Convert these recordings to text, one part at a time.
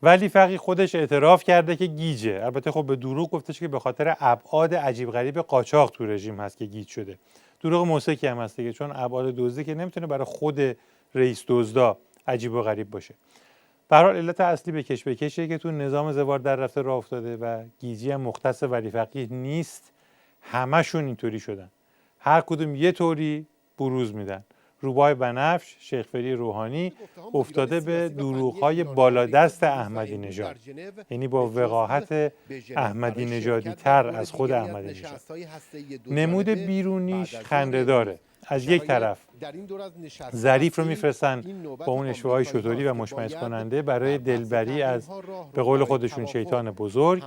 ولی فقیه خودش اعتراف کرده که گیجه. البته خب به دروغ گفتش که به خاطر ابعاد عجیب غریب قاچاق تو رژیم هست که گیج شده. دروغ موسکی هم هست دیگه، چون ابعاد دزدی که نمیتونه برای خود رئیس دزدا عجیب و غریب باشه. به هر حال علت اصلی به کشیه که تو نظام زوار در رفته راه افتاده و گیجی هم مختص ولی فقیه نیست، همشون اینطوری شدن. هر کدوم یه طوری بروز میدن. روباه بنفش، شیخ فری روحانی افتاده به دروغ‌های بالادست احمدی نژاد، یعنی با وقاحت احمدی نژادی تر از خود احمدی نژاد. نمود بیرونیش خنده‌داره. از یک طرف ظریف رو میفرستن با اون اشوه‌های شطوری و مشمئز کننده برای دلبری از به قول خودشون شیطان بزرگ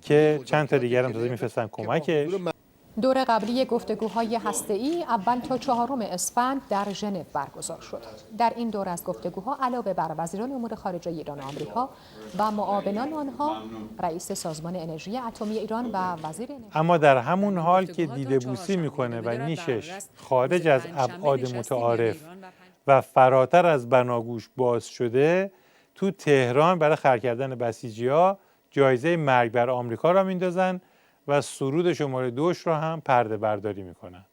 که چند تا دیگر هم تازه میفرستن کمکش. دور قبلی گفتگوهای هسته‌ای اول تا 4 اسفند در ژنو برگزار شد. در این دور از گفتگوها علاوه بر وزیران امور خارجه ایران و آمریکا و معاونان آنها، رئیس سازمان انرژی اتمی ایران و وزیر انرژی، اما در همون حال که دیده بوسی میکنه و نیشش خارج از ابعاد متعارف و فراتر از بناگوش باز شده، تو تهران برای خر کردن بسیجی‌ها جایزه مرگ بر آمریکا را میندازن و سرود شماره 2 رو هم پرده برداری میکنن.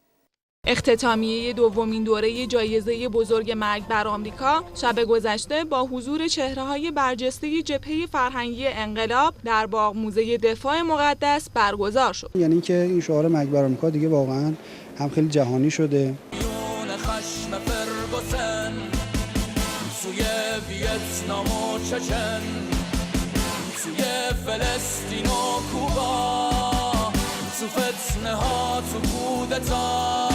اختتامیه دومین دوره جایزه بزرگ مرگ بر آمریکا شب گذشته با حضور چهره‌های برجسته جبهه فرهنگی انقلاب در باغ موزه دفاع مقدس برگزار شد. یعنی اینکه این شعار مرگ بر آمریکا دیگه واقعا هم خیلی جهانی شده. سوی ویتنام و چچن، سوی فلسطین و کوبا، تو فتنه ها تو کودتا.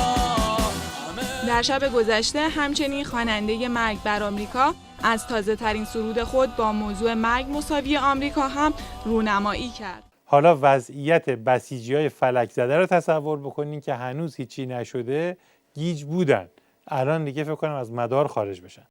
در شب گذشته همچنین خواننده مرگ بر آمریکا از تازه ترین سرود خود با موضوع مرگ مساوی آمریکا هم رونمایی کرد. حالا وضعیت بسیجی‌های فلک زده رو تصور بکنین که هنوز هیچی نشده، گیج بودن. الان دیگه فکر کنم از مدار خارج بشن.